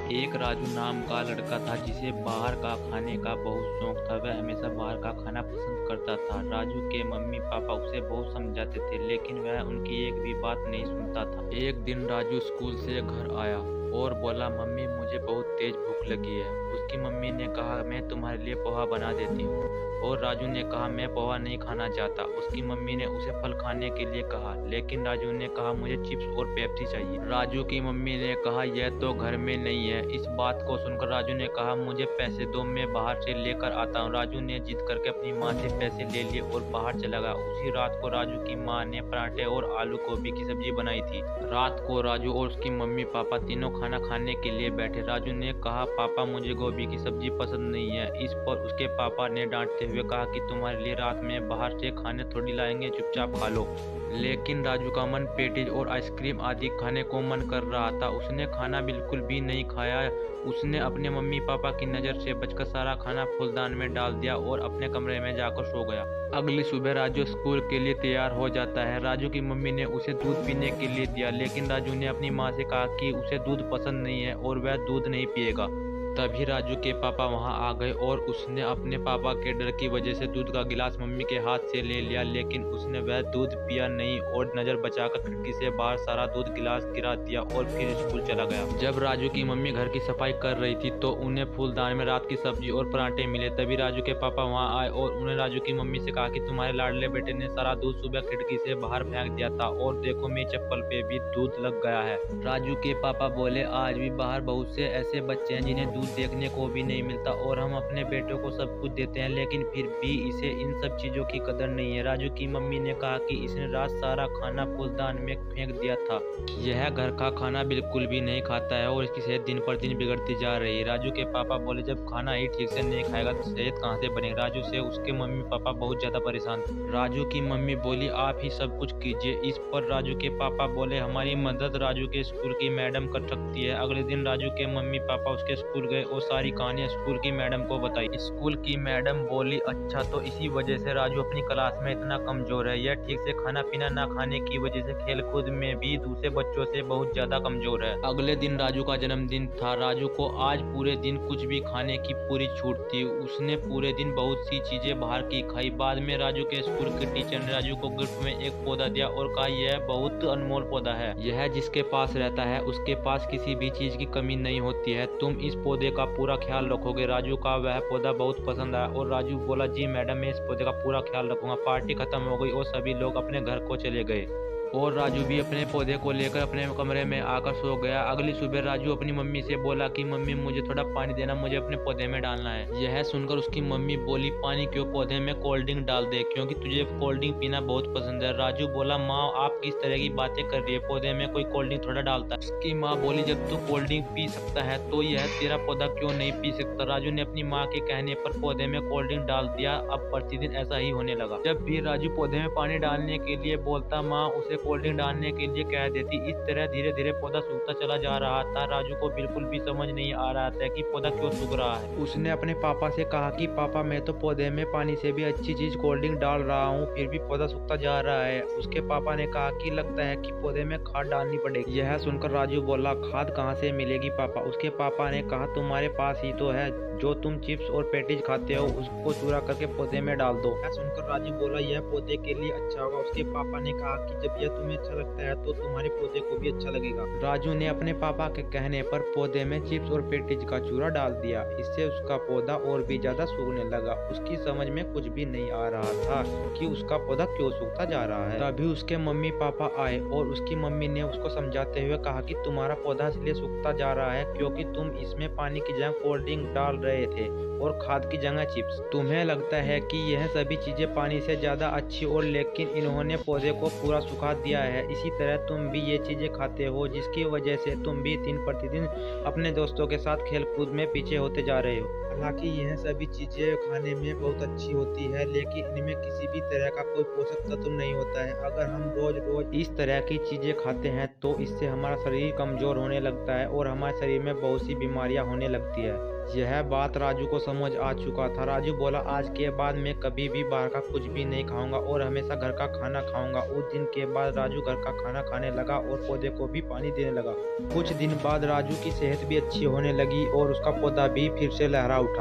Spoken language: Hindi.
एक राजू नाम का लड़का था जिसे बाहर का खाने का बहुत शौक था। वह हमेशा बाहर का खाना पसंद करता था। राजू के मम्मी पापा उसे बहुत समझाते थे लेकिन वह उनकी एक भी बात नहीं सुनता था। एक दिन राजू स्कूल से घर आया और बोला, मम्मी मुझे बहुत तेज भूख लगी है। उसकी मम्मी ने कहा, मैं तुम्हारे लिए पोहा बना देती हूँ। और राजू ने कहा, मैं पोहा नहीं खाना चाहता। उसकी मम्मी ने उसे फल खाने के लिए कहा लेकिन राजू ने कहा, मुझे चिप्स और पेप्सी चाहिए। राजू की मम्मी ने कहा, यह तो घर में नहीं है। इस बात को सुनकर राजू ने कहा, मुझे पैसे दो, मैं बाहर से लेकर आता हूँ। राजू ने जिद करके अपनी माँ से पैसे ले लिए और बाहर चला गया। उसी रात को राजू की माँ ने पराठे और आलू गोभी की सब्जी बनाई थी। रात को राजू और उसकी मम्मी पापा तीनों खाना खाने के लिए बैठे। राजू ने कहा, पापा मुझे गोभी की सब्जी पसंद नहीं है। इस पर उसके पापा ने डांटते हुए कहा कि तुम्हारे लिए रात में बाहर से खाने थोड़ी लाएंगे, चुपचाप खा लो। लेकिन राजू का मन पेटीज और आइसक्रीम आदि खाने को मन कर रहा था। उसने खाना बिल्कुल भी नहीं खाया। उसने अपने मम्मी पापा की नज़र से बचकर सारा खाना फूलदान में डाल दिया और अपने कमरे में जाकर सो गया। अगली सुबह राजू स्कूल के लिए तैयार हो जाता है। राजू की मम्मी ने उसे दूध पीने के लिए दिया लेकिन राजू ने अपनी माँ से कहा कि उसे दूध पसंद नहीं है और वह दूध नहीं पिएगा। तभी राजू के पापा वहां आ गए और उसने अपने पापा के डर की वजह से दूध का गिलास मम्मी के हाथ से ले लिया लेकिन उसने वह दूध पिया नहीं और नज़र बचाकर खिड़की से बाहर सारा दूध गिलास गिरा दिया और फिर स्कूल चला गया। जब राजू की मम्मी घर की सफाई कर रही थी तो उन्हें फूलदान में रात की सब्जी और पराठे मिले। तभी राजू के पापा वहां आए और उन्हें राजू की मम्मी से कहा कि तुम्हारे लाडले बेटे ने सारा दूध सुबह खिड़की से बाहर फेंक दिया था और देखो मेरी चप्पल पे भी दूध लग गया है। राजू के पापा बोले, आज भी बाहर बहुत से ऐसे बच्चे हैं जिन्हें दूध देखने को भी नहीं मिलता और हम अपने बेटों को सब कुछ देते हैं लेकिन फिर भी इसे इन सब चीजों की कदर नहीं है। राजू की मम्मी ने कहा कि इसने रात सारा खाना फूलदान में फेंक दिया था। यह घर का खाना बिल्कुल भी नहीं खाता है और इसकी सेहत दिन पर दिन बिगड़ती जा रही है। राजू के पापा बोले, जब खाना ही ठीक से नहीं खाएगा तो सेहत कहाँ से बनेगी। राजू से उसके मम्मी पापा बहुत ज्यादा परेशान थे। राजू की मम्मी बोली, आप ही सब कुछ कीजिए। इस पर राजू के पापा बोले, हमारी मदद राजू के स्कूल की मैडम कर सकती है। अगले दिन राजू के मम्मी पापा उसके स्कूल गए और सारी कहानी स्कूल की मैडम को बताई। स्कूल की मैडम बोली, अच्छा तो इसी वजह से राजू अपनी क्लास में इतना कमजोर है। यह ठीक से खाना पीना ना खाने की वजह से खेल कूद में भी दूसरे बच्चों से बहुत ज्यादा कमजोर है। अगले दिन राजू का जन्मदिन था। राजू को आज पूरे दिन कुछ भी खाने की पूरी छूट थी। उसने पूरे दिन बहुत सी चीजें बाहर की खाई। बाद में राजू के स्कूल के टीचर ने राजू को गिफ्ट में एक पौधा दिया और कहा, यह बहुत अनमोल पौधा है। यह जिसके पास रहता है उसके पास किसी भी चीज की कमी नहीं होती है। तुम इस पौधे का पूरा ख्याल रखोगे। राजू का वह पौधा बहुत पसंद आया और राजू बोला, जी मैडम, मैं इस पौधे का पूरा ख्याल रखूंगा। पार्टी खत्म हो गई और सभी लोग अपने घर को चले गए और राजू भी अपने पौधे को लेकर अपने कमरे में आकर सो गया। अगली सुबह राजू अपनी मम्मी से बोला कि मम्मी मुझे थोड़ा पानी देना, मुझे अपने पौधे में डालना है। यह सुनकर उसकी मम्मी बोली, पानी क्यों, पौधे में कोल्ड ड्रिंक डाल दे क्योंकि तुझे कोल्ड ड्रिंक पीना बहुत पसंद है। राजू बोला, माँ आप किस तरह की बातें कर रही है, पौधे में कोई कोल्ड ड्रिंक थोड़ा डालता है। उसकी माँ बोली, जब तू कोल्ड ड्रिंक पी सकता है तो यह तेरा पौधा क्यों नहीं पी सकता। राजू ने अपनी माँ के कहने पर पौधे में कोल्ड ड्रिंक डाल दिया। अब प्रतिदिन ऐसा ही होने लगा। जब भी राजू पौधे में पानी डालने के लिए बोलता, माँ उसे कोल्ड ड्रिंक डालने के लिए कह देती। इस तरह धीरे धीरे पौधा सूखता चला जा रहा था। राजू को बिल्कुल भी समझ नहीं आ रहा था कि पौधा क्यों सूख रहा है। उसने अपने पापा से कहा कि पापा, मैं तो पौधे में पानी से भी अच्छी चीज कोल्ड ड्रिंक डाल रहा हूँ फिर भी पौधा सूखता जा रहा है। उसके पापा ने कहा कि लगता है कि पौधे में खाद डालनी पड़ेगी। यह सुनकर राजू बोला, खाद कहाँ से मिलेगी पापा। उसके पापा ने कहा, तुम्हारे पास ही तो है, जो तुम चिप्स और पेटीज खाते हो उसको चूरा करके पौधे में डाल दो। यह सुनकर राजू बोला, यह पौधे के लिए अच्छा होगा। उसके पापा ने कहा कि जब यह तुम्हें अच्छा लगता है तो तुम्हारे पौधे को भी अच्छा लगेगा। राजू ने अपने पापा के कहने पर पौधे में चिप्स और पेटीज का चूरा डाल दिया। इससे उसका पौधा और भी ज्यादा सूखने लगा। उसकी समझ में कुछ भी नहीं आ रहा था कि उसका पौधा क्यों सूखता जा रहा है। तभी उसके मम्मी पापा आए और उसकी मम्मी ने उसको समझाते हुए कहा कि तुम्हारा पौधा इसलिए सूखता जा रहा है क्योंकि तुम इसमें पानी की जगह कोल्ड ड्रिंक डाल रहे थे और खाद की जगह चिप्स। तुम्हें लगता है कि यह सभी चीजें पानी से ज्यादा अच्छी और लेकिन इन्होंने पौधे को पूरा सुखा दिया है। इसी तरह तुम भी ये चीजें खाते हो जिसकी वजह से तुम भी दिन प्रतिदिन अपने दोस्तों के साथ खेल कूद में पीछे होते जा रहे हो। हालांकि यह सभी चीजें खाने में बहुत अच्छी होती है लेकिन इनमें किसी भी तरह का कोई पोषक तत्व नहीं होता है। अगर हम रोज रोज इस तरह की चीजें खाते हैं तो इससे हमारा शरीर कमजोर होने लगता है और हमारे शरीर में बहुत सी बीमारियां होने लगती है। यह बात राजू को समझ आ चुका था। राजू बोला, आज के बाद मैं कभी भी बाहर का कुछ भी नहीं खाऊंगा और हमेशा घर का खाना खाऊंगा। उस दिन के बाद बाद राजू घर का खाना खाने लगा और पौधे को भी पानी देने लगा। कुछ दिन बाद राजू की सेहत भी अच्छी होने लगी और उसका पौधा भी फिर से लहरा उठा।